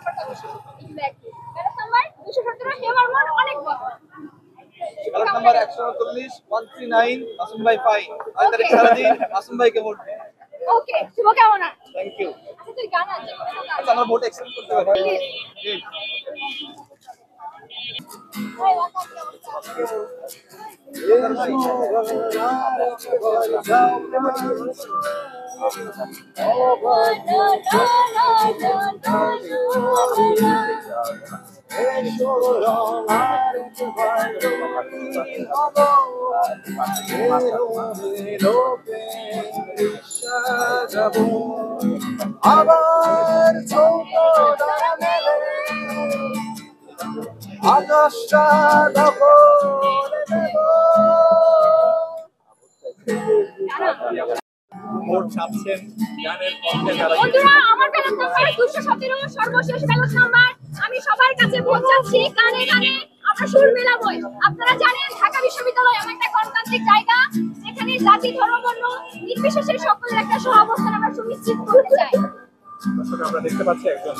Exactly ballot number 217 হেমার মোড় অনেক বড়। ব্যালট নাম্বার 139 139 মাসুম ভাই পাই আজ তারিখ সারাদিন মাসুম ভাইকে ভোট দিন। ওকে শুভকামনা। Thank you. আচ্ছা তুই গান আছে আচ্ছা আমরা ভোট এক্সচেঞ্জ করতে পারি। জি আবার ছোট ডানা মেলে আকাশটা দখলে নেব। ভোট ছাপছেন গানের পক্ষে যারা। বন্ধুরা আমার ব্যালট নাম্বার 217 সর্বশেষ ব্যালট নাম্বার। আমি সবার কাছে ভোট চাচ্ছি, গানে গানে আমরা সুর মেলাবো। আপনারা জানেন ঢাকা বিশ্ববিদ্যালয় এমন একটা গণতান্ত্রিক জায়গা যেখানে জাতি ধর্ম বর্ণ নির্বিশেষে সকলের একটা সহাবস্থান আমরা সুনিশ্চিত করতে চাই। দর্শক আমরা দেখতে পাচ্ছি একজন